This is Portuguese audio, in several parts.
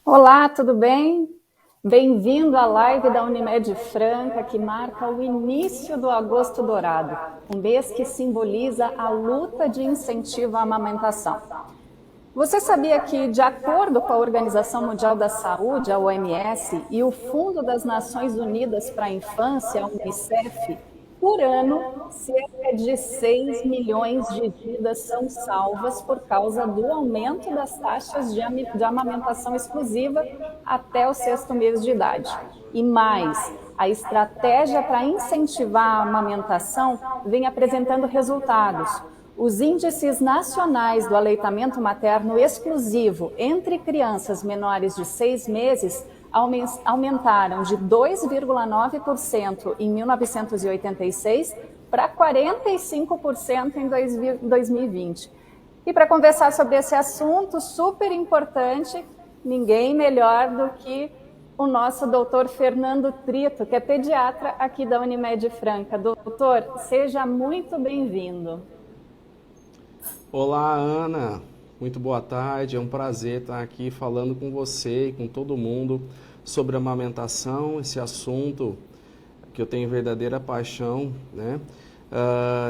Olá, tudo bem? Bem-vindo à live da Unimed Franca, que marca o início do Agosto Dourado, um mês que simboliza a luta de incentivo à amamentação. Você sabia que, de acordo com a Organização Mundial da Saúde, a OMS, e o Fundo das Nações Unidas para a Infância, a Unicef, por ano, cerca de 6 milhões de vidas são salvas por causa do aumento das taxas de amamentação exclusiva até o sexto mês de idade. E mais, a estratégia para incentivar a amamentação vem apresentando resultados. Os índices nacionais do aleitamento materno exclusivo entre crianças menores de 6 meses aumentaram de 2,9% em 1986 para 45% em 2020. E para conversar sobre esse assunto super importante, ninguém melhor do que o nosso doutor Fernando Trito, que é pediatra aqui da Unimed Franca. Doutor, seja muito bem-vindo. Olá, Ana. Muito boa tarde. É um prazer estar aqui falando com você e com todo mundo sobre amamentação, esse assunto que eu tenho verdadeira paixão, né?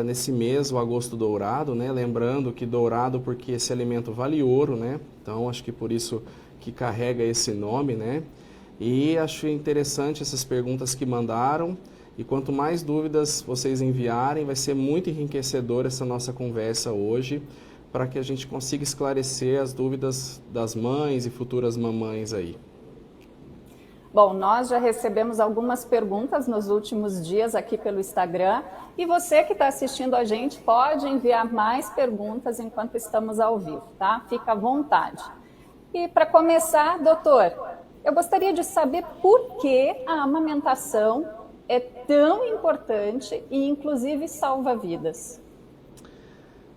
Nesse mês, o Agosto Dourado, né? Lembrando que dourado porque esse alimento vale ouro, né? Então, acho que por isso que carrega esse nome, né? E acho interessante essas perguntas que mandaram. E quanto mais dúvidas vocês enviarem, vai ser muito enriquecedora essa nossa conversa hoje, para que a gente consiga esclarecer as dúvidas das mães e futuras mamães aí. Bom, nós já recebemos algumas perguntas nos últimos dias aqui pelo Instagram, e você que está assistindo a gente pode enviar mais perguntas enquanto estamos ao vivo, tá? Fica à vontade. E para começar, doutor, eu gostaria de saber por que a amamentação é tão importante e, inclusive, salva vidas.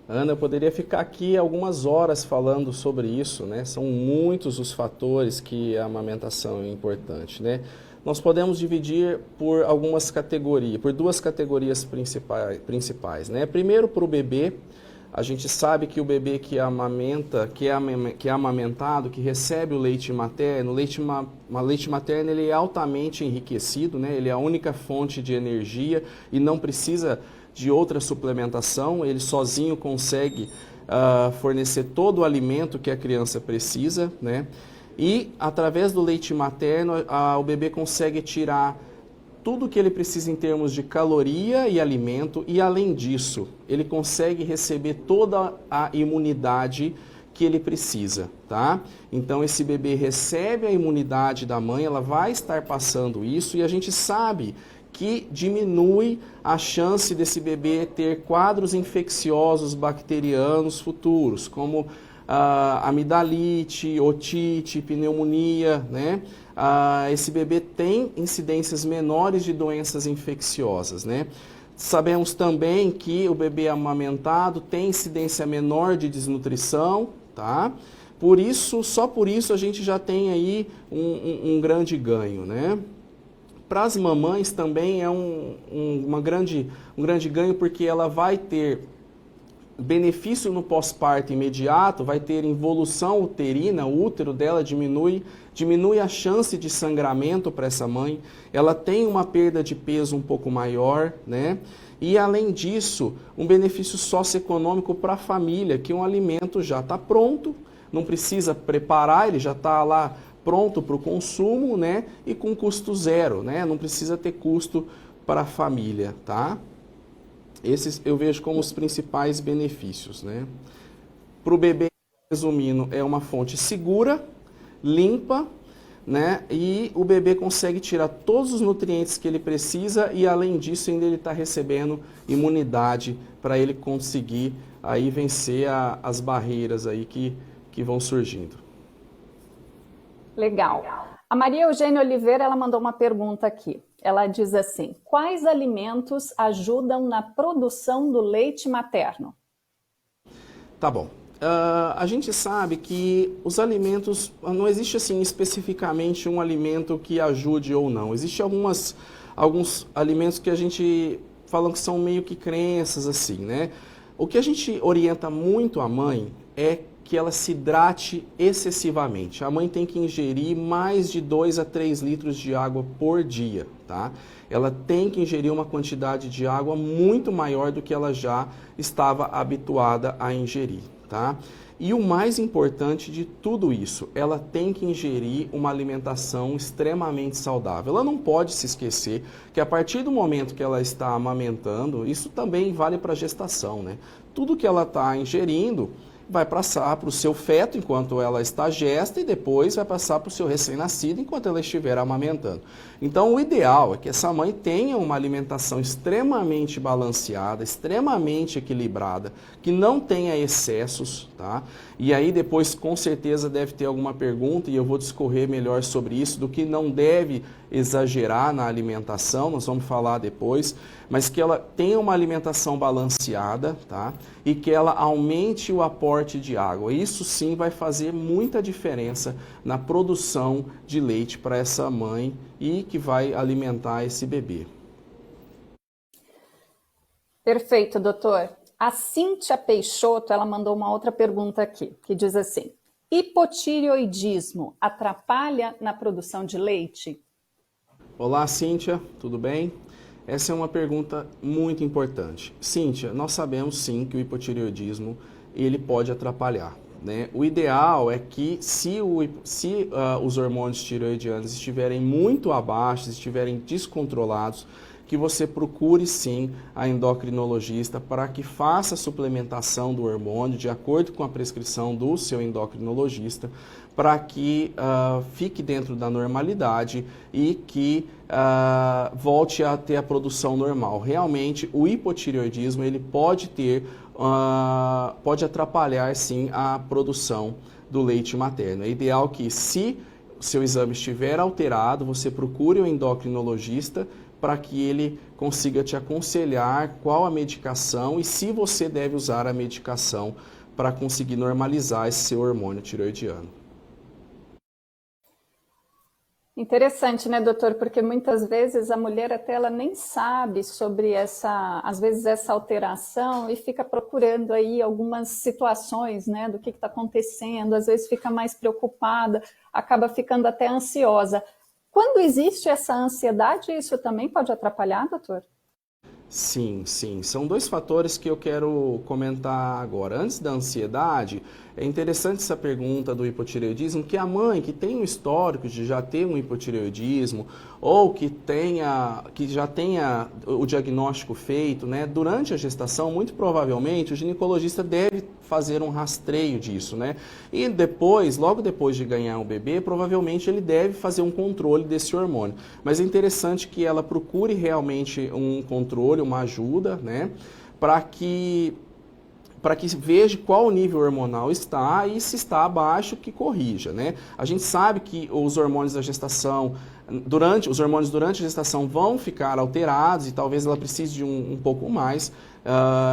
Ana, eu poderia ficar aqui algumas horas falando sobre isso, né? São muitos os fatores que a amamentação é importante, né? Nós podemos dividir por algumas categorias, por duas categorias principais, né? Primeiro, para o bebê, a gente sabe que o bebê que amamenta, que é amamentado, que recebe o leite materno, leite materno ele é altamente enriquecido, né? Ele é a única fonte de energia e não precisa de outra suplementação, ele sozinho consegue fornecer todo o alimento que a criança precisa, né? E através do leite materno, o bebê consegue tirar tudo que ele precisa em termos de caloria e alimento, e além disso, ele consegue receber toda a imunidade que ele precisa, tá? Então esse bebê recebe a imunidade da mãe, ela vai estar passando isso, e a gente sabe que diminui a chance desse bebê ter quadros infecciosos bacterianos futuros, como amidalite, otite, pneumonia, né? Esse bebê tem incidências menores de doenças infecciosas, né? Sabemos também que o bebê amamentado tem incidência menor de desnutrição, tá? Por isso, só por isso a gente já tem aí um grande ganho, né? Para as mamães também é um grande ganho, porque ela vai ter benefício no pós-parto imediato, vai ter involução uterina, o útero dela diminui a chance de sangramento para essa mãe, ela tem uma perda de peso um pouco maior, né? E além disso, um benefício socioeconômico para a família, que um alimento já está pronto, não precisa preparar, ele já está lá pronto para o consumo, né? E com custo zero, né? Não precisa ter custo para a família, tá? Esses eu vejo como os principais benefícios, né? Para o bebê, resumindo, é uma fonte segura, limpa, né? E o bebê consegue tirar todos os nutrientes que ele precisa, e além disso ainda ele está recebendo imunidade para ele conseguir aí vencer as barreiras aí que vão surgindo. Legal. A Maria Eugênia Oliveira, ela mandou uma pergunta aqui. Ela diz assim: quais alimentos ajudam na produção do leite materno? Tá bom. A gente sabe que os alimentos, não existe assim especificamente um alimento que ajude ou não. Existem alguns alimentos que a gente fala que são meio que crenças assim, né? O que a gente orienta muito a mãe é que ela se hidrate excessivamente. A mãe tem que ingerir mais de 2 a 3 litros de água por dia, tá? Ela tem que ingerir uma quantidade de água muito maior do que ela já estava habituada a ingerir, tá? E o mais importante de tudo isso, ela tem que ingerir uma alimentação extremamente saudável. Ela não pode se esquecer que a partir do momento que ela está amamentando, isso também vale para a gestação, né? Tudo que ela está ingerindo vai passar para o seu feto enquanto ela está gesta e depois vai passar para o seu recém-nascido enquanto ela estiver amamentando. Então, o ideal é que essa mãe tenha uma alimentação extremamente balanceada, extremamente equilibrada, que não tenha excessos, tá? E aí depois, com certeza, deve ter alguma pergunta e eu vou discorrer melhor sobre isso, do que não deve exagerar na alimentação, nós vamos falar depois, mas que ela tenha uma alimentação balanceada, tá? E que ela aumente o aporte de água. Isso sim vai fazer muita diferença na produção de leite para essa mãe e que vai alimentar esse bebê. Perfeito, doutor. A Cíntia Peixoto, ela mandou uma outra pergunta aqui, que diz assim: hipotireoidismo atrapalha na produção de leite? Olá, Cíntia, tudo bem? Essa é uma pergunta muito importante. Cíntia, nós sabemos sim que o hipotireoidismo ele pode atrapalhar, né? O ideal é que se os hormônios tireoidianos estiverem muito abaixo, estiverem descontrolados, que você procure sim a endocrinologista para que faça a suplementação do hormônio de acordo com a prescrição do seu endocrinologista, para que fique dentro da normalidade e que volte a ter a produção normal. Realmente, o hipotireoidismo ele pode atrapalhar sim a produção do leite materno. É ideal que, se o seu exame estiver alterado, você procure o endocrinologista para que ele consiga te aconselhar qual a medicação e se você deve usar a medicação para conseguir normalizar esse seu hormônio tireoidiano. Interessante, né, doutor? Porque muitas vezes a mulher até ela nem sabe sobre às vezes essa alteração e fica procurando aí algumas situações, né, do que está acontecendo, às vezes fica mais preocupada, acaba ficando até ansiosa. Quando existe essa ansiedade, isso também pode atrapalhar, doutor? Sim. São dois fatores que eu quero comentar agora. Antes da ansiedade, é interessante essa pergunta do hipotireoidismo, que a mãe que tem um histórico de já ter um hipotireoidismo ou que já tenha o diagnóstico feito, né, durante a gestação, muito provavelmente o ginecologista deve fazer um rastreio disso, né? E depois, logo depois de ganhar o bebê, provavelmente ele deve fazer um controle desse hormônio. Mas é interessante que ela procure realmente um controle, uma ajuda, né, para que veja qual o nível hormonal está e se está abaixo, que corrija, né? A gente sabe que os hormônios da gestação, durante a gestação vão ficar alterados e talvez ela precise de um pouco mais,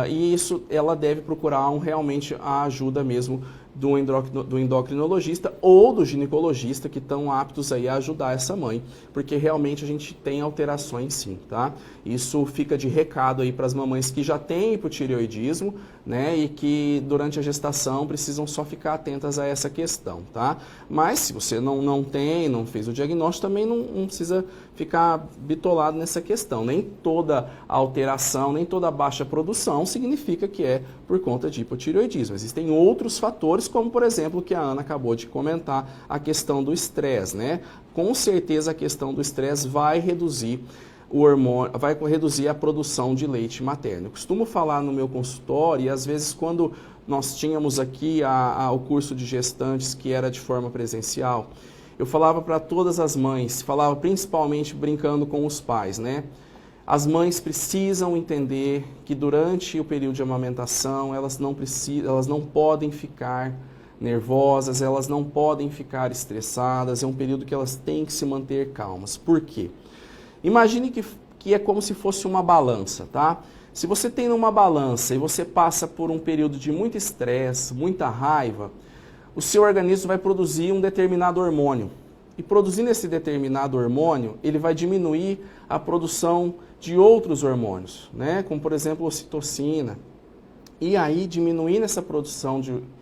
e isso ela deve procurar realmente a ajuda mesmo do endocrinologista ou do ginecologista, que estão aptos aí a ajudar essa mãe, porque realmente a gente tem alterações sim, tá? Isso fica de recado aí para as mamães que já têm hipotireoidismo, né, e que durante a gestação precisam só ficar atentas a essa questão, tá? Mas se você não fez o diagnóstico, também não precisa ficar bitolado nessa questão. Nem toda alteração, nem toda baixa produção significa que é por conta de hipotireoidismo. Existem outros fatores, como por exemplo o que a Ana acabou de comentar, a questão do estresse, né? Com certeza a questão do estresse vai reduzir o hormônio, vai reduzir a produção de leite materno. Eu costumo falar no meu consultório, e às vezes quando nós tínhamos aqui o curso de gestantes que era de forma presencial, eu falava para todas as mães, falava principalmente brincando com os pais, né? As mães precisam entender que durante o período de amamentação elas não podem ficar nervosas, elas não podem ficar estressadas, é um período que elas têm que se manter calmas. Por quê? Imagine que é como se fosse uma balança, tá? Se você tem uma balança e você passa por um período de muito estresse, muita raiva, o seu organismo vai produzir um determinado hormônio. E produzindo esse determinado hormônio, ele vai diminuir a produção de outros hormônios, né? Como por exemplo a ocitocina. E aí, diminuindo essa produção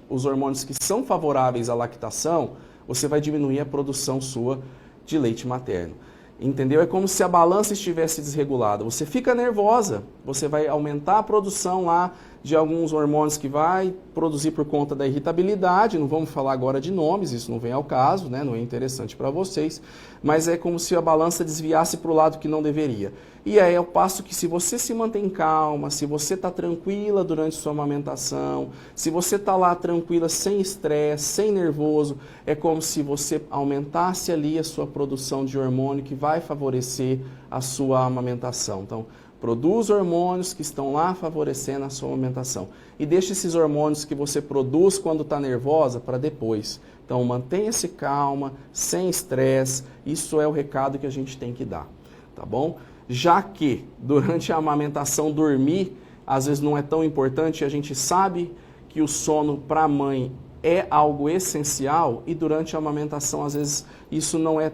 os hormônios que são favoráveis à lactação, você vai diminuir a produção sua de leite materno. Entendeu? É como se a balança estivesse desregulada. Você fica nervosa, você vai aumentar a produção lá de alguns hormônios que vai produzir por conta da irritabilidade. Não vamos falar agora de nomes, isso não vem ao caso, né? Não é interessante para vocês. Mas é como se a balança desviasse para o lado que não deveria. E aí é o passo que, se você se mantém calma, se você está tranquila durante sua amamentação, se você está lá tranquila, sem estresse, sem nervoso, é como se você aumentasse ali a sua produção de hormônio que vai favorecer a sua amamentação. Então, produz hormônios que estão lá favorecendo a sua amamentação. E deixa esses hormônios que você produz quando está nervosa para depois. Então, mantenha-se calma, sem estresse. Isso é o recado que a gente tem que dar, tá bom? Já que durante a amamentação dormir, às vezes não é tão importante, a gente sabe que o sono para a mãe é algo essencial e durante a amamentação, às vezes, isso não é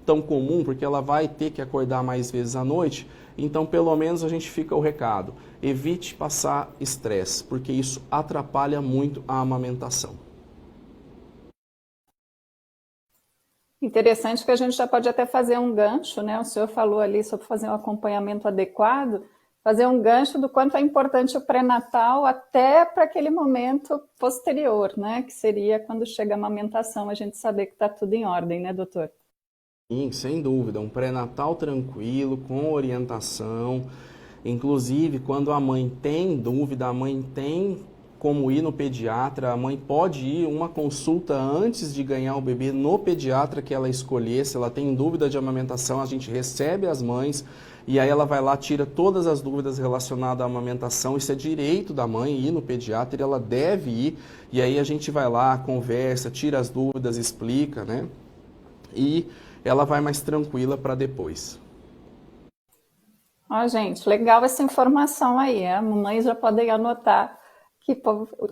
tão comum, porque ela vai ter que acordar mais vezes à noite. Então, pelo menos a gente fica o recado. Evite passar estresse, porque isso atrapalha muito a amamentação. Interessante que a gente já pode até fazer um gancho, né? O senhor falou ali sobre fazer um acompanhamento adequado, fazer um gancho do quanto é importante o pré-natal até para aquele momento posterior, né? Que seria quando chega a amamentação, a gente saber que está tudo em ordem, né, doutor? Sim, sem dúvida, um pré-natal tranquilo, com orientação. Inclusive, quando a mãe tem dúvida, a mãe tem como ir no pediatra, a mãe pode ir uma consulta antes de ganhar o bebê no pediatra que ela escolher. Se ela tem dúvida de amamentação, a gente recebe as mães e aí ela vai lá, tira todas as dúvidas relacionadas à amamentação. Isso é direito da mãe ir no pediatra, e ela deve ir. E aí a gente vai lá, conversa, tira as dúvidas, explica, né? E ela vai mais tranquila para depois. Ó, gente, legal essa informação aí. A mamãe já podem anotar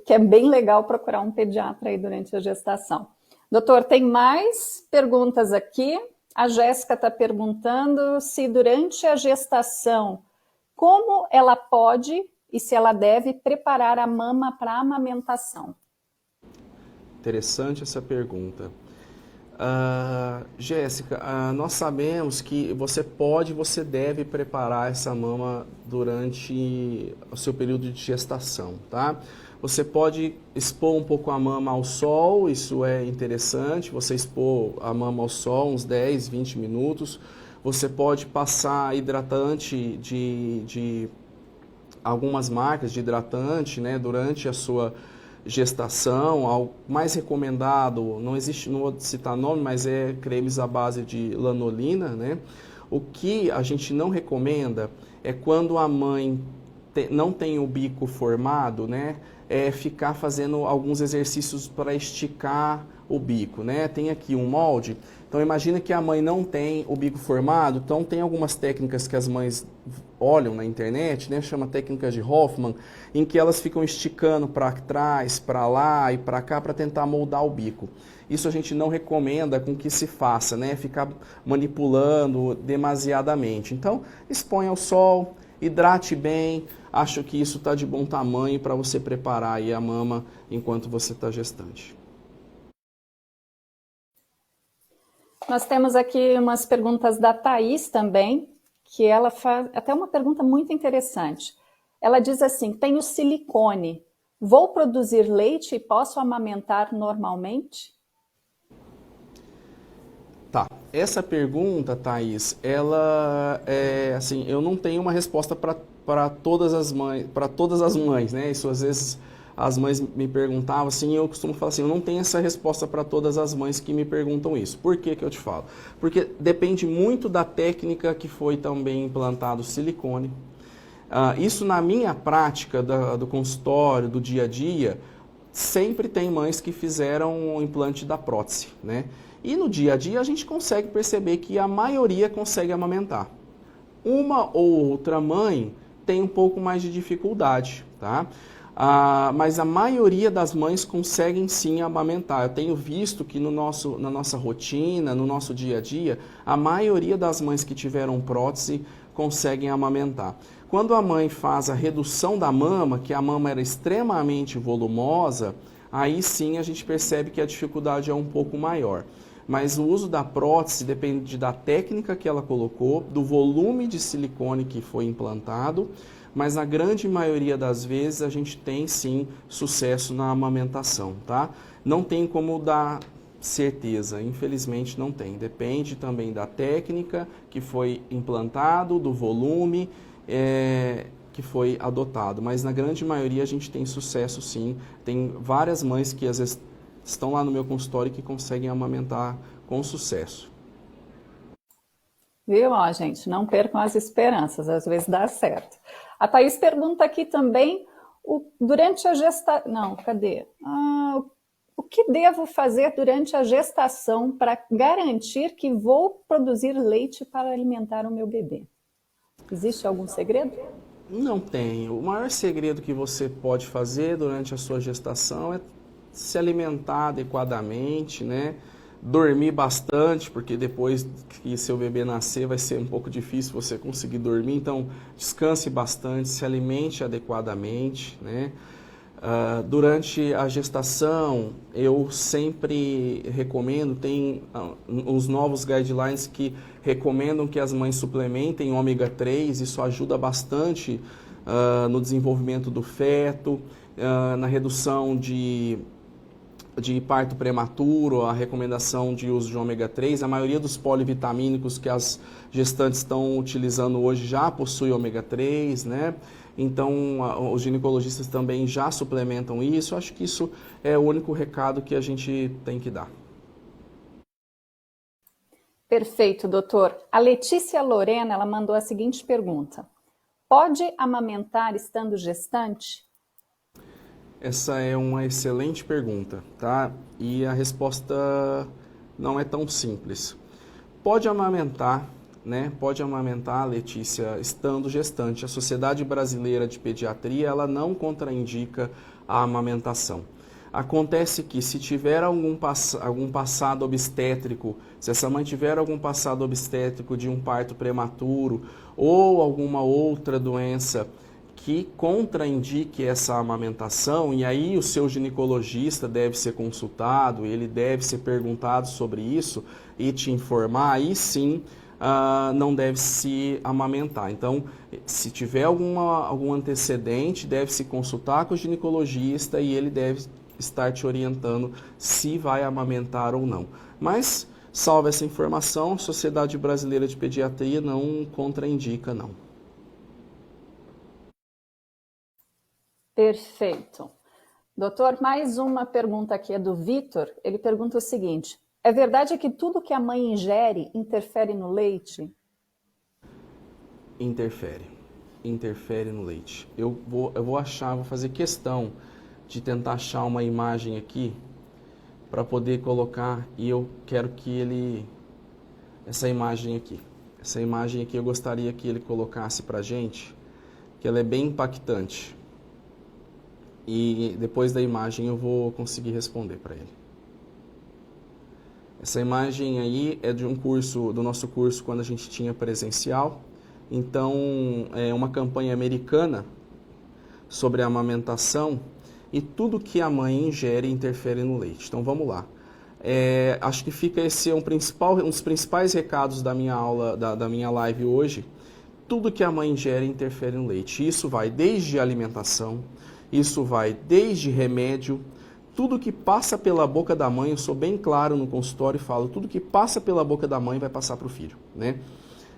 que é bem legal procurar um pediatra aí durante a gestação. Doutor, tem mais perguntas aqui. A Jéssica está perguntando se durante a gestação, como ela pode e se ela deve preparar a mama para a amamentação. Interessante essa pergunta. Jéssica, nós sabemos que você deve preparar essa mama durante o seu período de gestação, tá? Você pode expor um pouco a mama ao sol, isso é interessante, você expor a mama ao sol uns 10, 20 minutos. Você pode passar hidratante de algumas marcas de hidratante, né, durante a sua gestação. Ao mais recomendado, não vou citar nome, mas é cremes à base de lanolina, né? O que a gente não recomenda é quando a mãe não tem o bico formado, né? É ficar fazendo alguns exercícios para esticar o bico, né? Tem aqui um molde. Então imagina que a mãe não tem o bico formado, então tem algumas técnicas que as mães olham na internet, né? Chama técnicas de Hoffman, em que elas ficam esticando para trás, para lá e para cá para tentar moldar o bico. Isso a gente não recomenda com que se faça, né? Ficar manipulando demasiadamente. Então exponha ao sol, hidrate bem. Acho que isso está de bom tamanho para você preparar aí a mama enquanto você está gestante. Nós temos aqui umas perguntas da Thaís também, que ela faz até uma pergunta muito interessante. Ela diz assim: tenho silicone, vou produzir leite e posso amamentar normalmente? Tá, essa pergunta, Thaís, ela é assim, eu não tenho uma resposta para todas as mães, né? Isso às vezes as mães me perguntavam assim, eu costumo falar assim, eu não tenho essa resposta para todas as mães que me perguntam isso. Por que que eu te falo? Porque depende muito da técnica que foi também implantado o silicone. Isso na minha prática do consultório, do dia a dia, sempre tem mães que fizeram o implante da prótese, né? E no dia a dia a gente consegue perceber que a maioria consegue amamentar. Uma ou outra mãe tem um pouco mais de dificuldade, tá? Mas a maioria das mães conseguem sim amamentar. Eu tenho visto que na nossa rotina, no nosso dia a dia, a maioria das mães que tiveram prótese conseguem amamentar. Quando a mãe faz a redução da mama, que a mama era extremamente volumosa, aí sim a gente percebe que a dificuldade é um pouco maior. Mas o uso da prótese depende da técnica que ela colocou, do volume de silicone que foi implantado, mas na grande maioria das vezes a gente tem sim sucesso na amamentação, tá? Não tem como dar certeza, infelizmente não tem. Depende também da técnica que foi implantado, do volume que foi adotado, mas na grande maioria a gente tem sucesso sim. Tem várias mães que às vezes estão lá no meu consultório que conseguem amamentar com sucesso. Viu, ó, gente? Não percam as esperanças, às vezes dá certo. A Thaís pergunta aqui também, durante a gestação... Não, cadê? O que devo fazer durante a gestação para garantir que vou produzir leite para alimentar o meu bebê? Existe algum segredo? Não tem. O maior segredo que você pode fazer durante a sua gestação é se alimentar adequadamente, né? Dormir bastante, porque depois que seu bebê nascer vai ser um pouco difícil você conseguir dormir, então descanse bastante, se alimente adequadamente, né? Durante a gestação, eu sempre recomendo, tem os novos guidelines que recomendam que as mães suplementem ômega 3, isso ajuda bastante no desenvolvimento do feto, na redução de parto prematuro, a recomendação de uso de ômega 3. A maioria dos polivitamínicos que as gestantes estão utilizando hoje já possui ômega 3, né? Então, os ginecologistas também já suplementam isso. Acho que isso é o único recado que a gente tem que dar. Perfeito, doutor. A Letícia Lorena, ela mandou a seguinte pergunta. Pode amamentar estando gestante? Essa é uma excelente pergunta, tá? E a resposta não é tão simples. Pode amamentar, né? Pode amamentar, Letícia, estando gestante. A Sociedade Brasileira de Pediatria, ela não contraindica a amamentação. Acontece que se tiver algum passado obstétrico, se essa mãe tiver algum passado obstétrico de um parto prematuro ou alguma outra doença que contraindique essa amamentação, e aí o seu ginecologista deve ser consultado, ele deve ser perguntado sobre isso e te informar, aí sim não deve se amamentar. Então, se tiver algum antecedente, deve se consultar com o ginecologista e ele deve estar te orientando se vai amamentar ou não. Mas, salvo essa informação, a Sociedade Brasileira de Pediatria não contraindica, não. Perfeito. Doutor, mais uma pergunta aqui é do Vitor. Ele pergunta o seguinte: é verdade que tudo que a mãe ingere interfere no leite? Interfere no leite. Eu vou fazer questão de tentar achar uma imagem aqui para poder colocar, e eu quero que essa imagem aqui eu gostaria que ele colocasse para gente, que ela é bem impactante. E depois da imagem eu vou conseguir responder para ele. Essa imagem aí é de do nosso curso quando a gente tinha presencial. Então, é uma campanha americana sobre a amamentação e tudo que a mãe ingere interfere no leite. Então, vamos lá. Acho que fica esse um dos principais recados da minha aula, da minha live hoje. Tudo que a mãe ingere interfere no leite. Isso vai desde alimentação, isso vai desde remédio, tudo que passa pela boca da mãe, eu sou bem claro no consultório e falo, tudo que passa pela boca da mãe vai passar para o filho, né?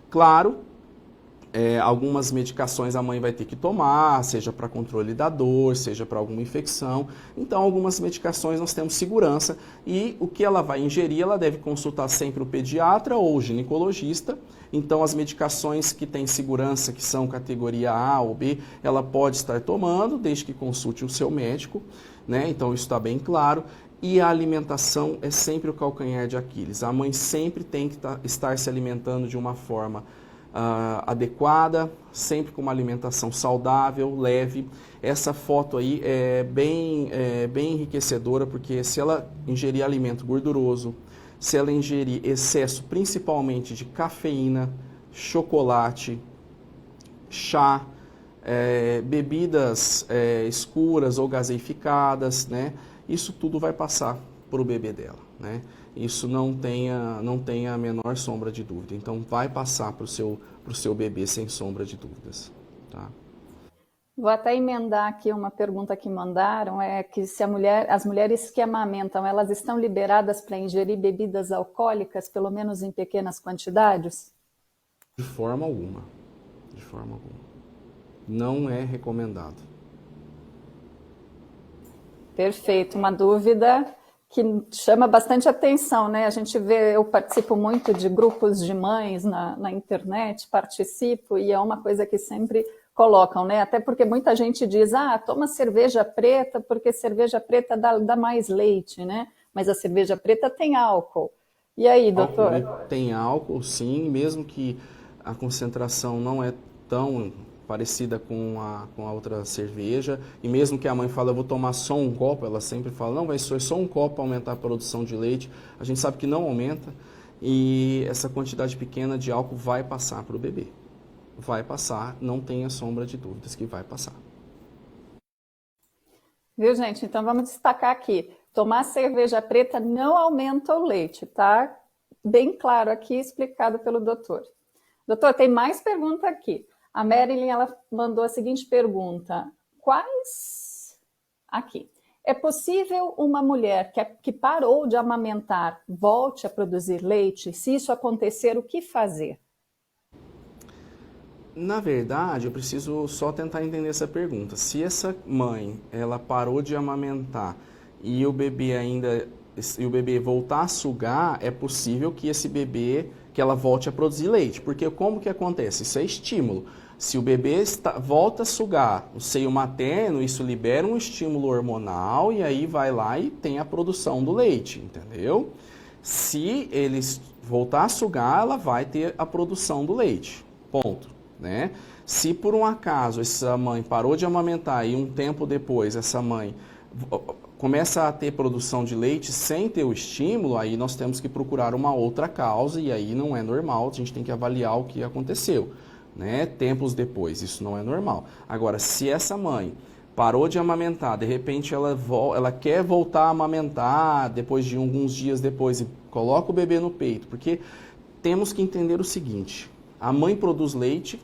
Claro, algumas medicações a mãe vai ter que tomar, seja para controle da dor, seja para alguma infecção. Então, algumas medicações nós temos segurança e o que ela vai ingerir, ela deve consultar sempre o pediatra ou o ginecologista. Então, as medicações que têm segurança, que são categoria A ou B, ela pode estar tomando, desde que consulte o seu médico, né? Então, isso está bem claro. E a alimentação é sempre o calcanhar de Aquiles. A mãe sempre tem que estar se alimentando de uma forma adequada, sempre com uma alimentação saudável, leve. Essa foto aí é bem enriquecedora, porque se ela ingerir alimento gorduroso, se ela ingerir excesso principalmente de cafeína, chocolate, chá, bebidas escuras ou gaseificadas, né? isso tudo vai passar para o bebê dela, né? Isso não tenha a menor sombra de dúvida. Então, vai passar para o seu bebê sem sombra de dúvidas, tá? Vou até emendar aqui uma pergunta que mandaram, é que se as mulheres que amamentam, elas estão liberadas para ingerir bebidas alcoólicas, pelo menos em pequenas quantidades? De forma alguma. De forma alguma. Não é recomendado. Perfeito, uma dúvida que chama bastante atenção, né? A gente vê, eu participo muito de grupos de mães na internet, participo, e é uma coisa que sempre colocam, né? Até porque muita gente diz, toma cerveja preta, porque cerveja preta dá mais leite, né? Mas a cerveja preta tem álcool. E aí, doutor? Tem álcool, sim, mesmo que a concentração não é tão parecida com a outra cerveja, e mesmo que a mãe fale, eu vou tomar só um copo, ela sempre fala, não, vai ser só um copo para aumentar a produção de leite. A gente sabe que não aumenta, e essa quantidade pequena de álcool vai passar para o bebê. Vai passar, não tenha sombra de dúvidas que vai passar. Viu, gente? Então vamos destacar aqui. Tomar cerveja preta não aumenta o leite, tá? Bem claro aqui, explicado pelo doutor. Doutor, tem mais pergunta aqui. A Marilyn, ela mandou a seguinte pergunta. Aqui. É possível uma mulher que parou de amamentar volte a produzir leite? Se isso acontecer, o que fazer? Na verdade, eu preciso só tentar entender essa pergunta. Se essa mãe, ela parou de amamentar e o bebê voltar a sugar, é possível que que ela volte a produzir leite. Porque como que acontece? Isso é estímulo. Se o bebê volta a sugar o seio materno, isso libera um estímulo hormonal e aí vai lá e tem a produção do leite, entendeu? Se eles voltar a sugar, ela vai ter a produção do leite. Ponto. Né? Se por um acaso essa mãe parou de amamentar e um tempo depois essa mãe começa a ter produção de leite sem ter o estímulo, aí nós temos que procurar uma outra causa e aí não é normal, a gente tem que avaliar o que aconteceu, né? Tempos depois, isso não é normal. Agora, se essa mãe parou de amamentar, de repente ela quer voltar a amamentar depois de alguns dias depois e coloca o bebê no peito, porque temos que entender o seguinte: a mãe produz leite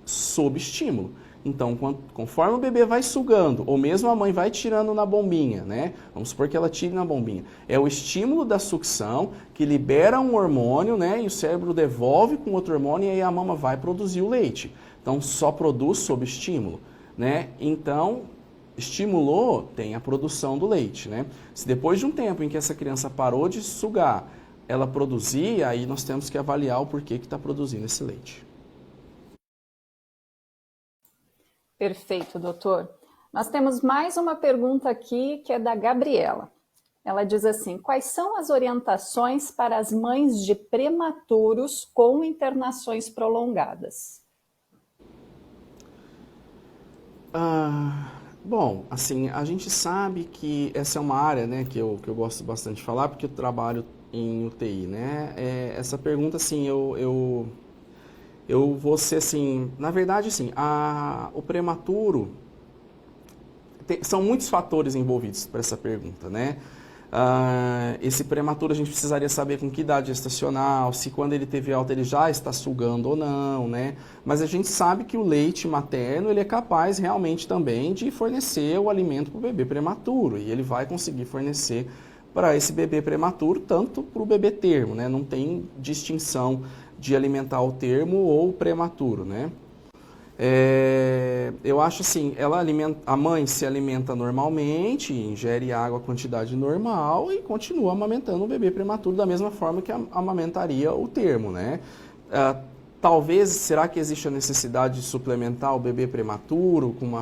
sob estímulo. Então, conforme o bebê vai sugando, ou mesmo a mãe vai tirando na bombinha, né? Vamos supor que ela tire na bombinha. É o estímulo da sucção que libera um hormônio, né? E o cérebro devolve com outro hormônio e aí a mama vai produzir o leite. Então, só produz sob estímulo, né? Então, estimulou, tem a produção do leite, né? Se depois de um tempo em que essa criança parou de sugar, ela produzir, aí nós temos que avaliar o porquê que está produzindo esse leite. Perfeito, doutor. Nós temos mais uma pergunta aqui que é da Gabriela. Ela diz assim: quais são as orientações para as mães de prematuros com internações prolongadas? Bom, assim, a gente sabe que essa é uma área, né, que eu gosto bastante de falar, porque eu trabalho em UTI, né? Essa pergunta, assim, eu vou ser, assim, na verdade, assim, o prematuro, são muitos fatores envolvidos para essa pergunta, né? Esse prematuro a gente precisaria saber com que idade gestacional, se quando ele teve alta ele já está sugando ou não, né? Mas a gente sabe que o leite materno ele é capaz realmente também de fornecer o alimento para o bebê prematuro e ele vai conseguir fornecer para esse bebê prematuro, tanto para o bebê termo, né? Não tem distinção de alimentar o termo ou o prematuro, né? Eu acho assim, a mãe se alimenta normalmente, ingere água a quantidade normal e continua amamentando o bebê prematuro da mesma forma que amamentaria o termo, né? Talvez, será que existe a necessidade de suplementar o bebê prematuro com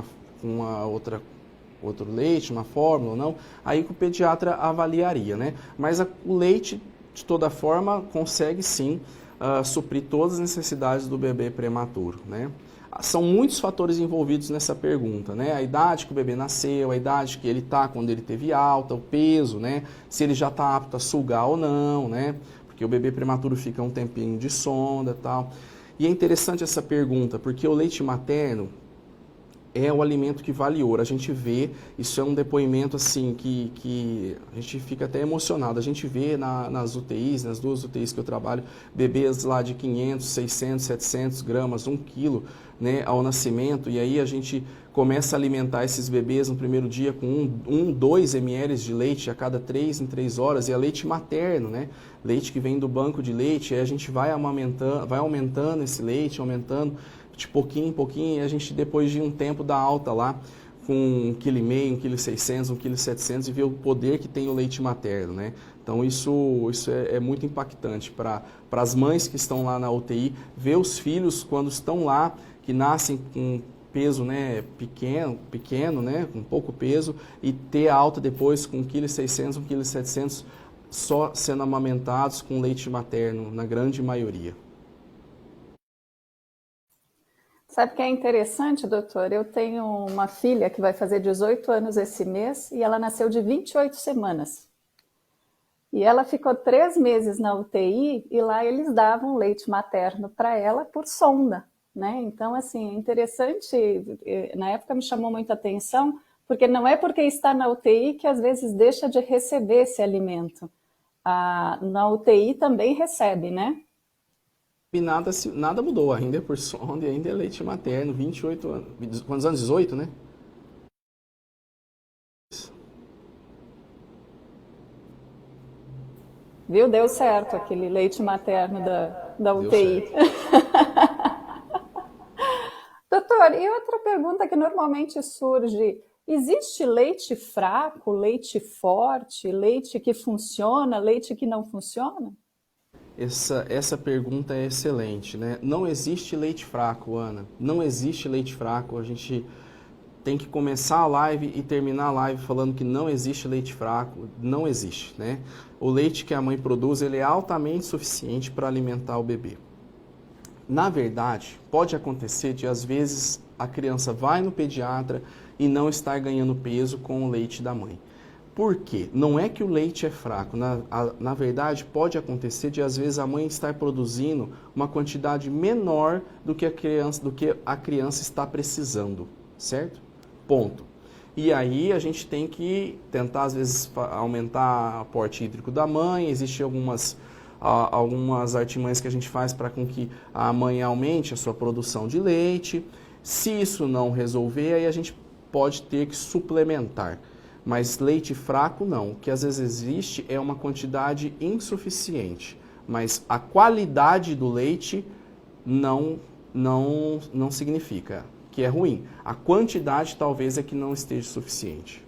outro leite, uma fórmula ou não? Aí que o pediatra avaliaria, né? Mas o leite, de toda forma, consegue sim suprir todas as necessidades do bebê prematuro, né? São muitos fatores envolvidos nessa pergunta, né? A idade que o bebê nasceu, a idade que ele está quando ele teve alta, o peso, né? Se ele já está apto a sugar ou não, né? Porque o bebê prematuro fica um tempinho de sonda e tal. E é interessante essa pergunta, porque o leite materno, é o alimento que vale ouro. A gente vê, isso é um depoimento assim que a gente fica até emocionado. A gente vê nas UTIs, nas 2 UTIs que eu trabalho, bebês lá de 500, 600, 700 gramas, 1 quilo, né, ao nascimento, e aí a gente começa a alimentar esses bebês no primeiro dia com 2 ml de leite a cada 3 em 3 horas, e é leite materno, né? Leite que vem do banco de leite, e a gente vai aumentando esse leite, aumentando de pouquinho em pouquinho, e a gente depois de um tempo dá alta lá com 1,5 kg, 1,6 kg, 1,7 kg, e vê o poder que tem o leite materno, né? Então isso é muito impactante para as mães que estão lá na UTI, ver os filhos quando estão lá, que nascem com peso, né, pequeno, né, com pouco peso, e ter alta depois com 1,6 kg, 1,7 kg, só sendo amamentados com leite materno, na grande maioria. Sabe o que é interessante, doutor? Eu tenho uma filha que vai fazer 18 anos esse mês e ela nasceu de 28 semanas. E ela ficou 3 meses na UTI e lá eles davam leite materno para ela por sonda, né? Então, assim, é interessante, na época me chamou muita atenção, porque não é porque está na UTI que às vezes deixa de receber esse alimento. Na UTI também recebe, né? E nada mudou, ainda é por sonda e ainda é leite materno, 28 anos. Quantos anos? 18, né? Viu? Deu certo aquele leite materno da UTI. Doutor, e outra pergunta que normalmente surge: existe leite fraco, leite forte, leite que funciona, leite que não funciona? Essa pergunta é excelente, né? Não existe leite fraco, Ana. Não existe leite fraco. A gente tem que começar a live e terminar a live falando que não existe leite fraco. Não existe, né? O leite que a mãe produz, ele é altamente suficiente para alimentar o bebê. Na verdade, pode acontecer de, às vezes, a criança vai no pediatra e não está ganhando peso com o leite da mãe. Por quê? Não é que o leite é fraco. Na verdade, pode acontecer de, às vezes, a mãe estar produzindo uma quantidade menor do que a criança está precisando, certo? Ponto. E aí a gente tem que tentar, às vezes, aumentar o aporte hídrico da mãe. Existem algumas artimanhas que a gente faz para com que a mãe aumente a sua produção de leite. Se isso não resolver, aí a gente pode ter que suplementar. Mas leite fraco não. O que às vezes existe é uma quantidade insuficiente. Mas a qualidade do leite não significa que é ruim. A quantidade talvez é que não esteja suficiente.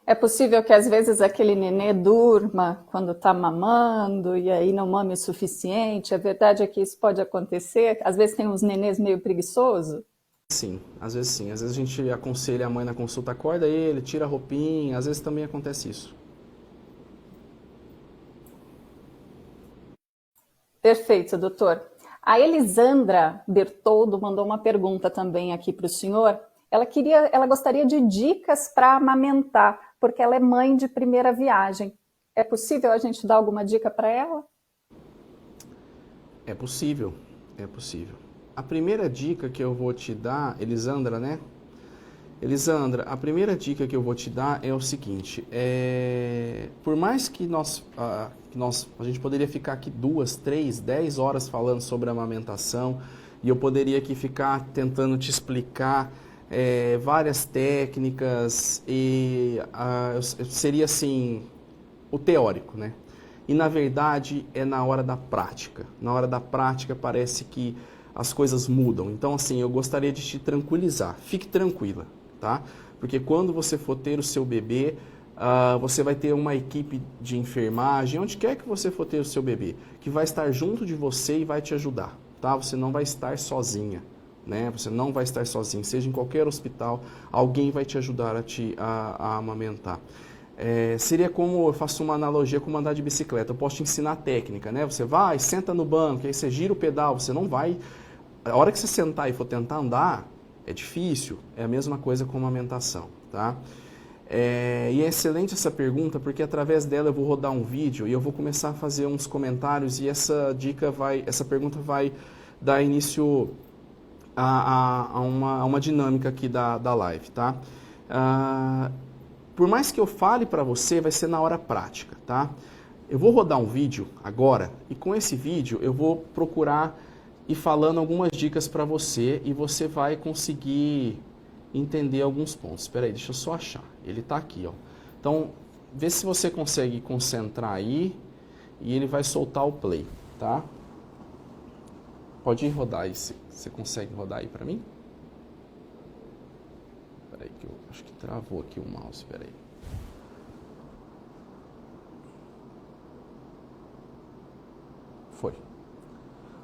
É possível que às vezes aquele nenê durma quando está mamando e aí não mame o suficiente? A verdade é que isso pode acontecer. Às vezes tem uns nenês meio preguiçosos. Sim, às vezes sim. Às vezes a gente aconselha a mãe na consulta, acorda ele, tira a roupinha, às vezes também acontece isso. Perfeito, doutor. A Elisandra Bertoldo mandou uma pergunta também aqui para o senhor. Ela gostaria de dicas para amamentar, porque ela é mãe de primeira viagem. É possível a gente dar alguma dica para ela? É possível, é possível. A primeira dica que eu vou te dar, Elisandra, né? Elisandra, a primeira dica que eu vou te dar é o seguinte, por mais que a gente poderia ficar aqui 2, 3, 10 horas falando sobre a amamentação, e eu poderia aqui ficar tentando te explicar várias técnicas, seria assim, o teórico, né? E na verdade é na hora da prática. Na hora da prática parece que as coisas mudam. Então, assim, eu gostaria de te tranquilizar. Fique tranquila, tá? Porque quando você for ter o seu bebê, você vai ter uma equipe de enfermagem, onde quer que você for ter o seu bebê, que vai estar junto de você e vai te ajudar, tá? Você não vai estar sozinha, né? Você não vai estar sozinho. Seja em qualquer hospital, alguém vai te ajudar a amamentar. Seria como, eu faço uma analogia com andar de bicicleta. Eu posso te ensinar a técnica, né? Você vai, senta no banco, aí você gira o pedal, você não vai... A hora que você sentar e for tentar andar, é difícil. É a mesma coisa com a amamentação, tá? E é excelente essa pergunta, porque através dela eu vou rodar um vídeo e eu vou começar a fazer uns comentários e essa pergunta vai dar início a uma dinâmica aqui da live, tá? Por mais que eu fale para você, vai ser na hora prática, tá? Eu vou rodar um vídeo agora e com esse vídeo eu vou procurar ir falando algumas dicas para você e você vai conseguir entender alguns pontos. Espera aí, deixa eu só achar. Ele está aqui, ó. Então, vê se você consegue concentrar aí e ele vai soltar o play, tá? Pode ir rodar aí, você consegue rodar aí para mim? Espera aí que eu acho que travou aqui o mouse, espera aí. Foi.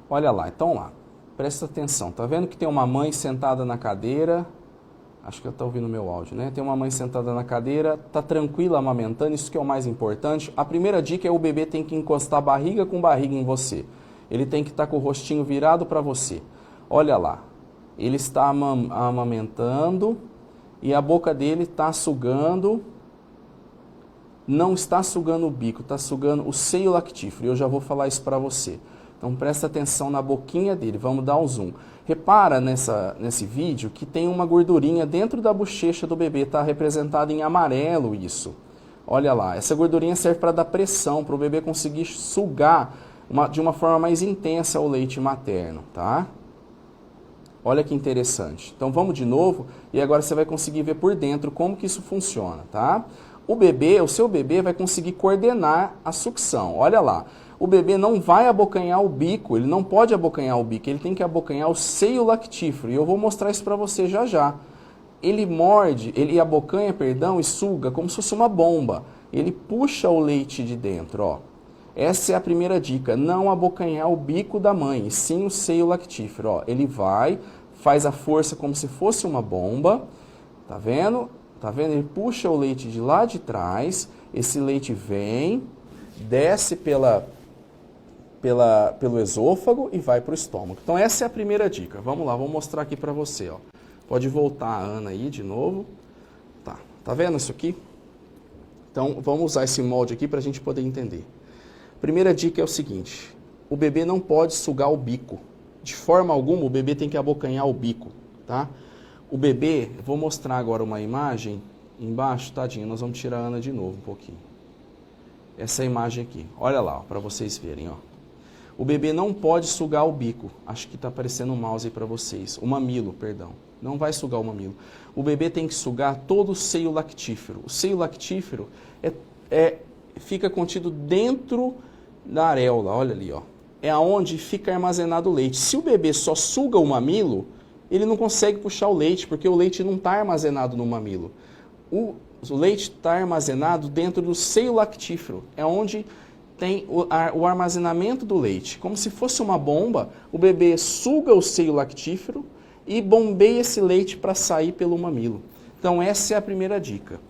Olha lá, então lá, presta atenção, tá vendo que tem uma mãe sentada na cadeira, acho que ela tá ouvindo o meu áudio, né? Tem uma mãe sentada na cadeira, tá tranquila amamentando, isso que é o mais importante. A primeira dica é o bebê tem que encostar barriga com barriga em você, ele tem que estar com o rostinho virado para você. Olha lá, ele está amamentando e a boca dele está sugando, não está sugando o bico, está sugando o seio lactífero, e eu já vou falar isso para você. Então presta atenção na boquinha dele, vamos dar um zoom. Repara nesse vídeo que tem uma gordurinha dentro da bochecha do bebê, está representado em amarelo isso. Olha lá, essa gordurinha serve para dar pressão, para o bebê conseguir sugar de uma forma mais intensa o leite materno, tá? Olha que interessante. Então vamos de novo e agora você vai conseguir ver por dentro como que isso funciona, tá? O seu bebê vai conseguir coordenar a sucção, olha lá. O bebê não vai abocanhar o bico, ele não pode abocanhar o bico, ele tem que abocanhar o seio lactífero. E eu vou mostrar isso para você já já. Ele morde, ele abocanha, perdão, e suga como se fosse uma bomba. Ele puxa o leite de dentro, ó. Essa é a primeira dica, não abocanhar o bico da mãe, e sim o seio lactífero, ó. Ele vai, faz a força como se fosse uma bomba, tá vendo? Tá vendo? Ele puxa o leite de lá de trás, esse leite vem, desce pelo esôfago e vai para o estômago. Então essa é a primeira dica. Vamos lá, vou mostrar aqui para você, ó. Pode voltar a Ana aí de novo. Tá vendo isso aqui? Então vamos usar esse molde aqui para a gente poder entender. Primeira dica é o seguinte, o bebê não pode sugar o bico. De forma alguma o bebê tem que abocanhar o bico, tá? O bebê, vou mostrar agora uma imagem embaixo, tadinho, nós vamos tirar a Ana de novo um pouquinho. Essa imagem aqui, olha lá, para vocês verem, ó. O bebê não pode sugar o bico, acho que está aparecendo um mouse aí para vocês, o mamilo, perdão, não vai sugar o mamilo. O bebê tem que sugar todo o seio lactífero. O seio lactífero fica contido dentro da areola, olha ali, ó. É onde fica armazenado o leite. Se o bebê só suga o mamilo, ele não consegue puxar o leite, porque o leite não está armazenado no mamilo. O leite está armazenado dentro do seio lactífero, é onde tem o armazenamento do leite. Como se fosse uma bomba, o bebê suga o seio lactífero e bombeia esse leite para sair pelo mamilo. Então essa é a primeira dica,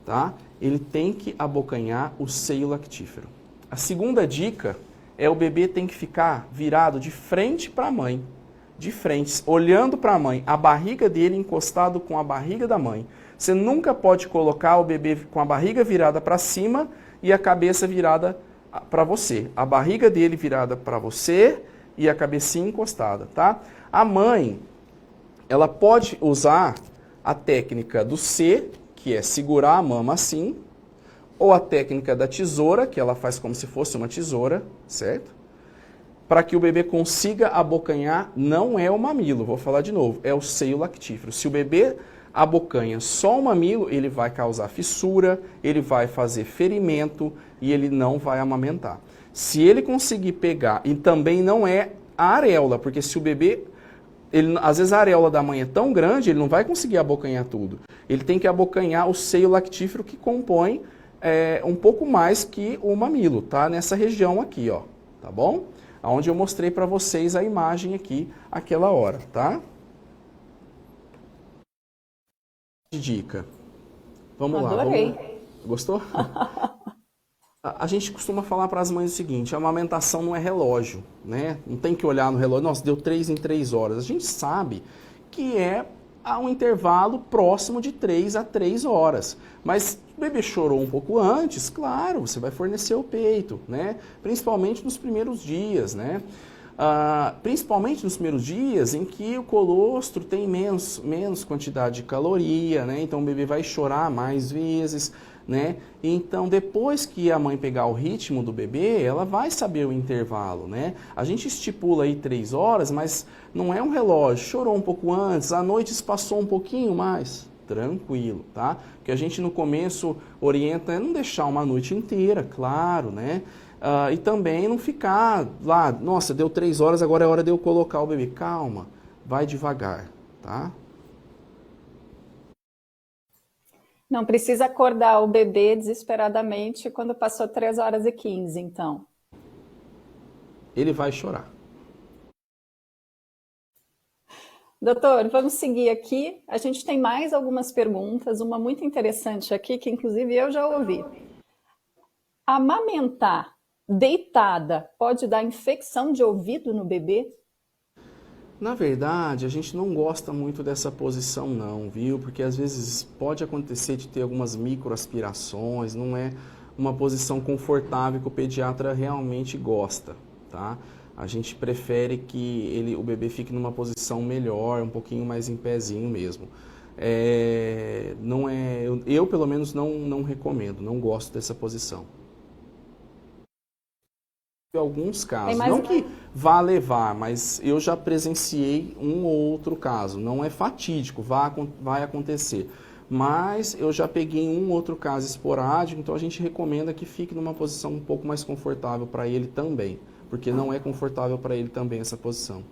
tá? Ele tem que abocanhar o seio lactífero. A segunda dica é o bebê tem que ficar virado de frente para a mãe, de frente, olhando para a mãe, a barriga dele encostado com a barriga da mãe. Você nunca pode colocar o bebê com a barriga virada para cima e a cabeça virada para você. A barriga dele virada para você e a cabecinha encostada, tá? A mãe, ela pode usar a técnica do C, que é segurar a mama assim, ou a técnica da tesoura, que ela faz como se fosse uma tesoura, certo? Para que o bebê consiga abocanhar, não é o mamilo, vou falar de novo, é o seio lactífero. Se o bebê abocanha só o mamilo, ele vai causar fissura, ele vai fazer ferimento e ele não vai amamentar. Se ele conseguir pegar, e também não é a areola, porque se o bebê, às vezes a areola da mãe é tão grande, ele não vai conseguir abocanhar tudo. Ele tem que abocanhar o seio lactífero que compõe um pouco mais que o mamilo, tá? Nessa região aqui, ó, tá bom? Onde eu mostrei para vocês a imagem aqui, aquela hora, tá? Dica. Vamos Adorei. lá. Gostou? A gente costuma falar para as mães o seguinte, a amamentação não é relógio, né? Não tem que olhar no relógio, nossa, deu 3 em 3 horas. A gente sabe que é a um intervalo próximo de 3 a 3 horas. Mas o bebê chorou um pouco antes, claro, você vai fornecer o peito, né? Principalmente nos primeiros dias, né? Principalmente nos primeiros dias em que o colostro tem menos quantidade de caloria, né? Então o bebê vai chorar mais vezes, né? Então depois que a mãe pegar o ritmo do bebê, ela vai saber o intervalo, né? A gente estipula aí 3 horas, mas não é um relógio, chorou um pouco antes, à noite espaçou um pouquinho mais, tranquilo, tá? Porque a gente no começo orienta é não deixar uma noite inteira, claro, né? E também não ficar lá, nossa, deu 3 horas, agora é hora de eu colocar o bebê. Calma, vai devagar, tá? Não precisa acordar o bebê desesperadamente quando passou 3h15, então. Ele vai chorar. Doutor, vamos seguir aqui. A gente tem mais algumas perguntas, uma muito interessante aqui, que inclusive eu já ouvi. Amamentar deitada pode dar infecção de ouvido no bebê? Na verdade, a gente não gosta muito dessa posição não, viu? Porque às vezes pode acontecer de ter algumas microaspirações, não é uma posição confortável que o pediatra realmente gosta, tá? A gente prefere que o bebê fique numa posição melhor, um pouquinho mais em pezinho mesmo. Eu pelo menos não recomendo, não gosto dessa posição. Em alguns casos, não que vá levar, mas eu já presenciei um ou outro caso. Não é fatídico, vai acontecer. Mas eu já peguei um outro caso esporádico, então a gente recomenda que fique numa posição um pouco mais confortável para ele também, porque não é confortável para ele também essa posição.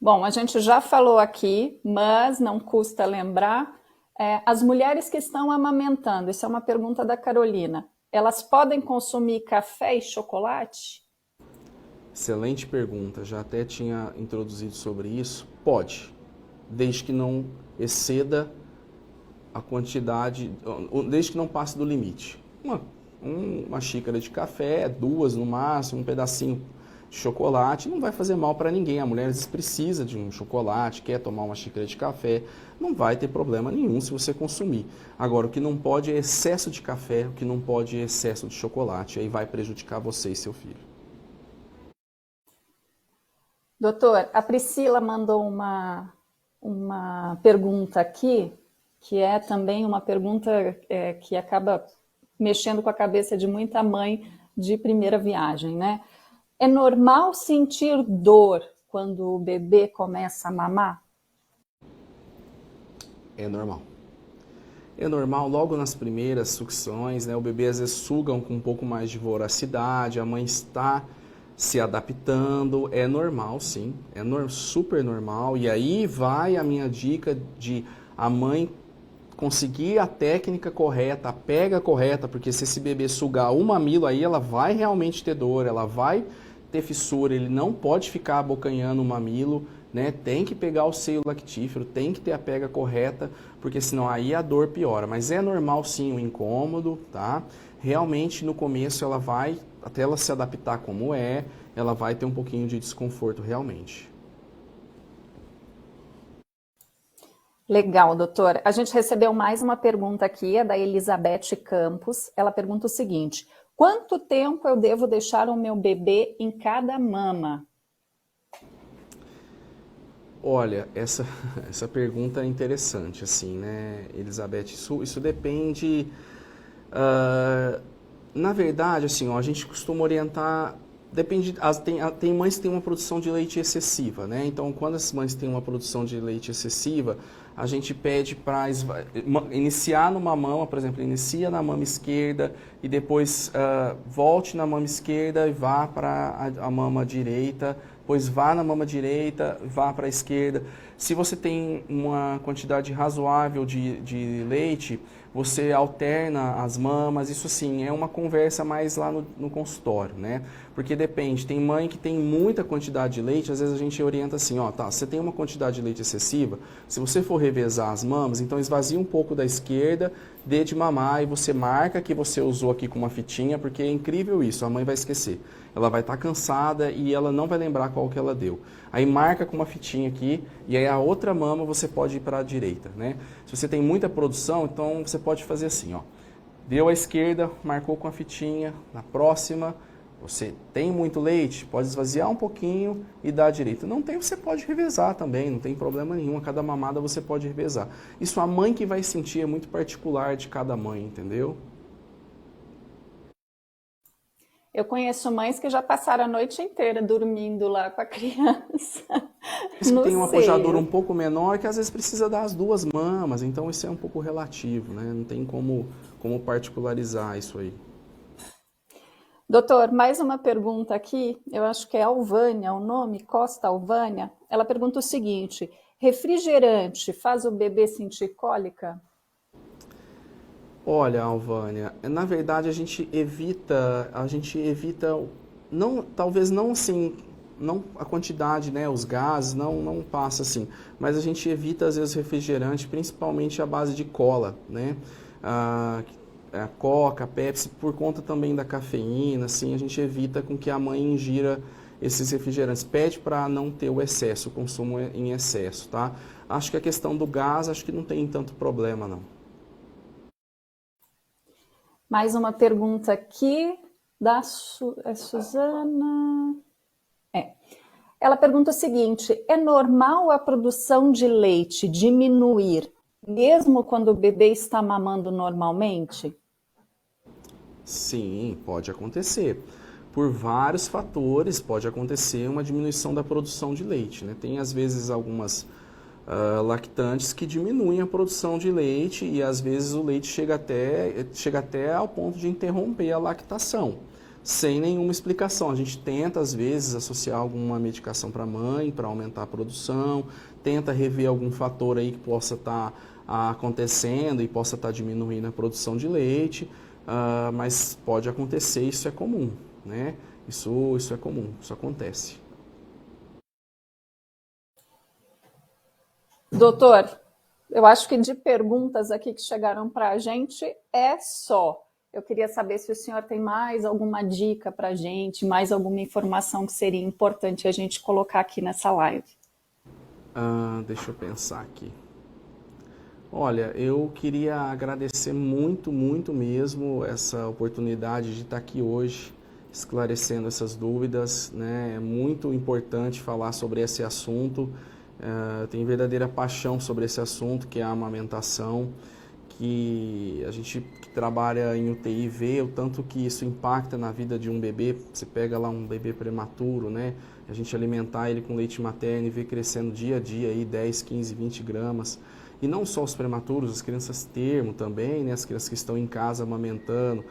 Bom, a gente já falou aqui, mas não custa lembrar, as mulheres que estão amamentando, isso é uma pergunta da Carolina, elas podem consumir café e chocolate? Excelente pergunta, já até tinha introduzido sobre isso. Pode, desde que não exceda a quantidade, desde que não passe do limite. Uma xícara de café, 2 no máximo, um pedacinho de chocolate, não vai fazer mal para ninguém. A mulher às vezes precisa de um chocolate, quer tomar uma xícara de café, não vai ter problema nenhum se você consumir. Agora, o que não pode é excesso de café, o que não pode é excesso de chocolate, aí vai prejudicar você e seu filho. Doutor, a Priscila mandou uma pergunta aqui, que é também uma pergunta que acaba mexendo com a cabeça de muita mãe de primeira viagem, né? É normal sentir dor quando o bebê começa a mamar? É normal. É normal logo nas primeiras sucções, né? O bebê às vezes suga com um pouco mais de voracidade, a mãe está se adaptando, é normal sim, super normal. E aí vai a minha dica de a mãe conseguir a técnica correta, a pega correta, porque se esse bebê sugar o mamilo aí, ela vai realmente ter dor, ela vai ter fissura, ele não pode ficar abocanhando o mamilo, né? Tem que pegar o seio lactífero, tem que ter a pega correta, porque senão aí a dor piora. Mas é normal sim o incômodo, tá? Realmente no começo ela vai, até ela se adaptar como ela vai ter um pouquinho de desconforto realmente. Legal, doutor. A gente recebeu mais uma pergunta aqui, é da Elizabeth Campos. Ela pergunta o seguinte: quanto tempo eu devo deixar o meu bebê em cada mama? Olha, essa pergunta é interessante, assim, né, Elizabeth? Isso depende. Na verdade, assim, ó, a gente costuma orientar. Depende, tem mães que têm uma produção de leite excessiva, né? Então, quando as mães têm uma produção de leite excessiva, a gente pede para iniciar numa mama, por exemplo, inicia na mama esquerda e depois volte na mama esquerda e vá para a mama direita, depois vá na mama direita, vá para a esquerda. Se você tem uma quantidade razoável de leite, você alterna as mamas, isso sim, é uma conversa mais lá no consultório, né? Porque depende, tem mãe que tem muita quantidade de leite, às vezes a gente orienta assim, ó, tá, você tem uma quantidade de leite excessiva, se você for revezar as mamas, então esvazia um pouco da esquerda, dê de mamar e você marca que você usou aqui com uma fitinha, porque é incrível isso, a mãe vai esquecer. Ela vai estar cansada e ela não vai lembrar qual que ela deu. Aí marca com uma fitinha aqui e aí a outra mama você pode ir para a direita, né? Se você tem muita produção, então você pode fazer assim, ó. Deu à esquerda, marcou com a fitinha, na próxima, Você tem muito leite, pode esvaziar um pouquinho e dar direito. Não tem, você pode revezar também, não tem problema nenhum. A cada mamada você pode revezar. Isso a mãe que vai sentir, é muito particular de cada mãe, entendeu? Eu conheço mães que já passaram a noite inteira dormindo lá com a criança Isso no tem uma pojadura seio. um pouco menor que às vezes precisa dar as duas mamas, então isso é um pouco relativo, né? Não tem como particularizar isso aí. Doutor, mais uma pergunta aqui, eu acho que é Alvânia o nome, Costa Alvânia. Ela pergunta o seguinte: refrigerante faz o bebê sentir cólica? Olha, Alvânia, na verdade a gente evita, não, talvez não assim, não a quantidade, né, os gases, não passa assim, mas a gente evita às vezes refrigerante, principalmente à base de cola, né, a Coca, a Pepsi, por conta também da cafeína, assim, a gente evita com que a mãe ingira esses refrigerantes, pede para não ter o excesso, o consumo em excesso, tá? Acho que a questão do gás, acho que não tem tanto problema, não. Mais uma pergunta aqui da Suzana. É. Ela pergunta o seguinte: é normal a produção de leite diminuir mesmo quando o bebê está mamando normalmente? Sim, pode acontecer. Por vários fatores pode acontecer uma diminuição da produção de leite, né? Tem às vezes algumas lactantes que diminuem a produção de leite e às vezes o leite chega até ao ponto de interromper a lactação, sem nenhuma explicação. A gente tenta às vezes associar alguma medicação para a mãe para aumentar a produção, tenta rever algum fator aí que possa estar acontecendo e possa estar diminuindo a produção de leite. Mas pode acontecer, isso é comum, né? Isso é comum, isso acontece. Doutor, eu acho que de perguntas aqui que chegaram para a gente é só. Eu queria saber se o senhor tem mais alguma dica para a gente, mais alguma informação que seria importante a gente colocar aqui nessa live. Deixa eu pensar aqui. Olha, eu queria agradecer muito, muito mesmo essa oportunidade de estar aqui hoje, esclarecendo essas dúvidas, né? É muito importante falar sobre esse assunto. Eu tenho verdadeira paixão sobre esse assunto, que é a amamentação, que a gente que trabalha em UTI vê o tanto que isso impacta na vida de um bebê. Você pega lá um bebê prematuro, né? A gente alimentar ele com leite materno e ver crescendo dia a dia aí 10, 15, 20 gramas. E não só os prematuros, as crianças termo também, né? As crianças que estão em casa amamentando.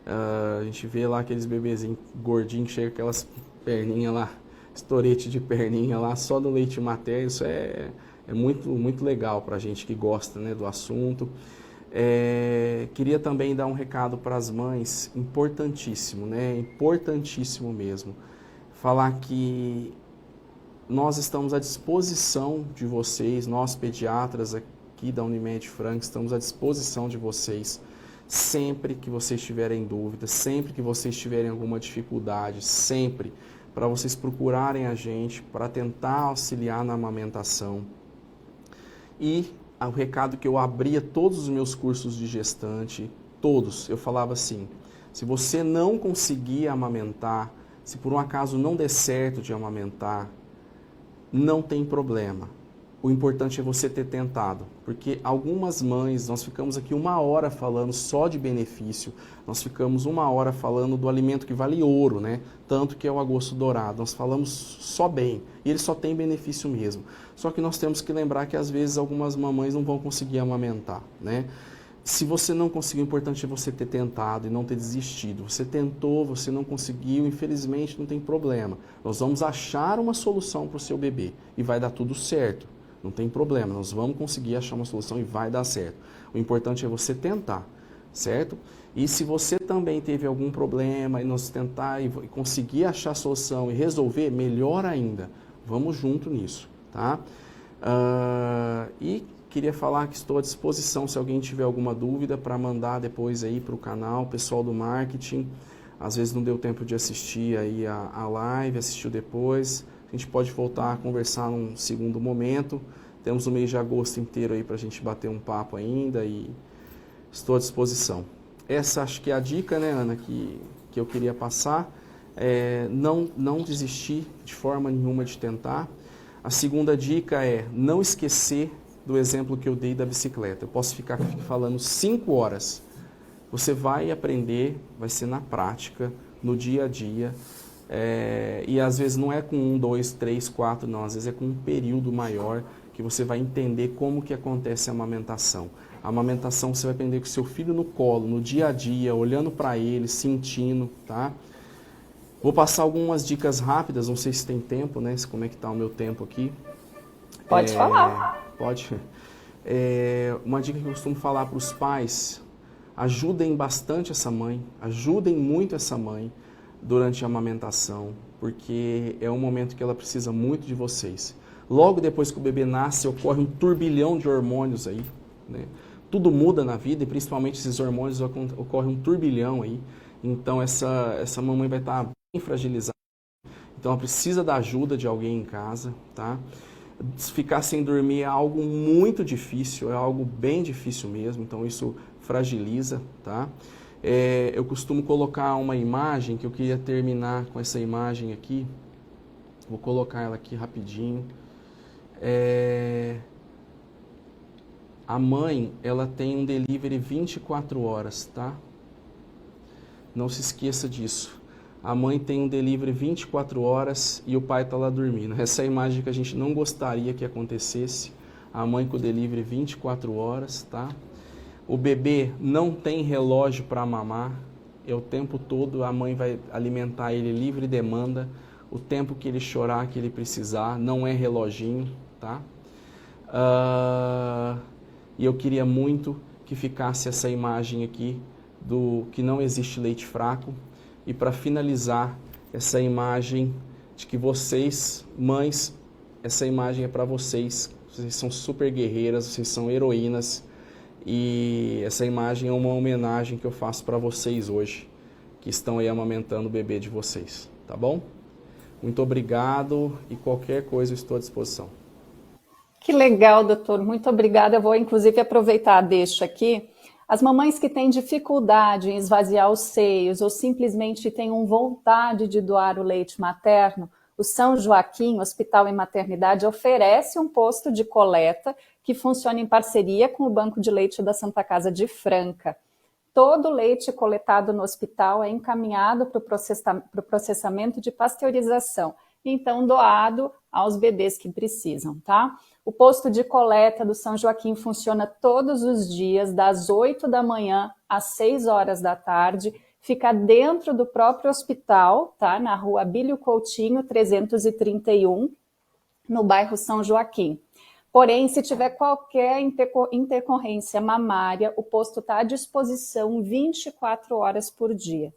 A gente vê lá aqueles bebezinhos gordinhos, chega aquelas perninhas lá, estorete de perninha lá, só do leite materno. Isso é muito, muito legal para a gente que gosta, né, do assunto. Queria também dar um recado para as mães, importantíssimo, né? Importantíssimo mesmo. Falar que nós estamos à disposição de vocês, nós pediatras aqui da Unimed Franca, estamos à disposição de vocês sempre que vocês tiverem dúvidas, sempre que vocês tiverem alguma dificuldade, sempre para vocês procurarem a gente para tentar auxiliar na amamentação. E o recado que eu abria todos os meus cursos de gestante, todos, eu falava assim: se você não conseguir amamentar, se por um acaso não der certo de amamentar, não tem problema. O importante é você ter tentado, porque algumas mães, nós ficamos aqui 1 hora falando só de benefício, nós ficamos 1 hora falando do alimento que vale ouro, né? Tanto que é o agosto dourado, nós falamos só bem, e ele só tem benefício mesmo. Só que nós temos que lembrar que às vezes algumas mamães não vão conseguir amamentar, né? Se você não conseguiu, o importante é você ter tentado e não ter desistido. Você tentou, você não conseguiu, infelizmente não tem problema. Nós vamos achar uma solução para o seu bebê e vai dar tudo certo. Não tem problema, nós vamos conseguir achar uma solução e vai dar certo. O importante é você tentar, certo? E se você também teve algum problema e nós tentar e conseguir achar a solução e resolver, melhor ainda. Vamos junto nisso, tá? E queria falar que estou à disposição se alguém tiver alguma dúvida para mandar depois aí para o canal, pessoal do marketing. Às vezes não deu tempo de assistir aí a live, assistiu depois. A gente pode voltar a conversar num segundo momento. Temos o mês de agosto inteiro aí para a gente bater um papo ainda e estou à disposição. Essa acho que é a dica, né, Ana, que eu queria passar. não desistir de forma nenhuma de tentar. A segunda dica é não esquecer do exemplo que eu dei da bicicleta. Eu posso ficar falando 5 horas. Você vai aprender, vai ser na prática, no dia a dia. E às vezes não é com 1, 2, 3, 4, não. Às vezes é com um período maior que você vai entender como que acontece a amamentação. A amamentação você vai aprender com o seu filho no colo, no dia a dia, olhando para ele, sentindo, tá? Vou passar algumas dicas rápidas, não sei se tem tempo, né? Como é que tá o meu tempo aqui. Pode falar. Pode. Uma dica que eu costumo falar para os pais, ajudem bastante essa mãe, ajudem muito essa mãe durante a amamentação, porque é um momento que ela precisa muito de vocês. Logo depois que o bebê nasce, ocorre um turbilhão de hormônios aí, né? Tudo muda na vida e principalmente esses hormônios ocorre um turbilhão aí. Então essa mamãe vai estar bem fragilizada. Então ela precisa da ajuda de alguém em casa, tá? Ficar sem dormir é algo muito difícil, é algo bem difícil mesmo, então isso fragiliza, tá? Eu costumo colocar uma imagem, que eu queria terminar com essa imagem aqui. Vou colocar ela aqui rapidinho. A mãe, ela tem um delivery 24 horas, tá? Não se esqueça disso. A mãe tem um delivery 24 horas e o pai está lá dormindo. Essa é a imagem que a gente não gostaria que acontecesse. A mãe com o delivery 24 horas, tá? O bebê não tem relógio para mamar. É o tempo todo a mãe vai alimentar ele livre demanda. O tempo que ele chorar, que ele precisar. Não é reloginho, tá? E eu queria muito que ficasse essa imagem aqui do que não existe leite fraco. E para finalizar, essa imagem de que vocês, mães, essa imagem é para vocês. Vocês são super guerreiras, vocês são heroínas. E essa imagem é uma homenagem que eu faço para vocês hoje, que estão aí amamentando o bebê de vocês, tá bom? Muito obrigado e qualquer coisa eu estou à disposição. Que legal, doutor. Muito obrigada. Eu vou, inclusive, aproveitar a deixa aqui. As mamães que têm dificuldade em esvaziar os seios ou simplesmente tenham vontade de doar o leite materno, o São Joaquim Hospital e Maternidade oferece um posto de coleta que funciona em parceria com o Banco de Leite da Santa Casa de Franca. Todo o leite coletado no hospital é encaminhado para o processamento de pasteurização, então doado aos bebês que precisam, tá? O posto de coleta do São Joaquim funciona todos os dias, das 8 da manhã às 6 horas da tarde, fica dentro do próprio hospital, tá? Na rua Abílio Coutinho, 331, no bairro São Joaquim. Porém, se tiver qualquer intercorrência mamária, o posto está à disposição 24 horas por dia.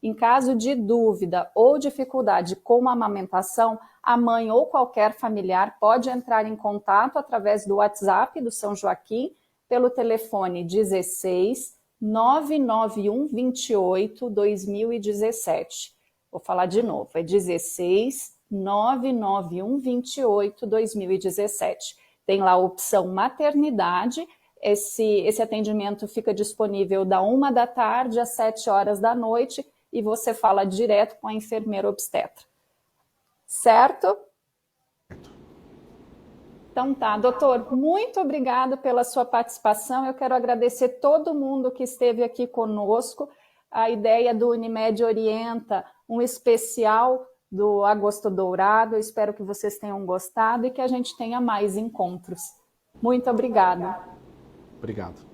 Em caso de dúvida ou dificuldade com a amamentação, a mãe ou qualquer familiar pode entrar em contato através do WhatsApp do São Joaquim pelo telefone 16 991 28 2017. Vou falar de novo, é 16 991 28 2017. Tem lá a opção maternidade. Esse atendimento fica disponível da 1 da tarde às 7 horas da noite e você fala direto com a enfermeira obstetra. Certo? Então tá, doutor, muito obrigado pela sua participação. Eu quero agradecer todo mundo que esteve aqui conosco. A ideia do Unimed Orienta, um especial do Agosto Dourado. Eu espero que vocês tenham gostado e que a gente tenha mais encontros. Muito obrigada. Obrigado.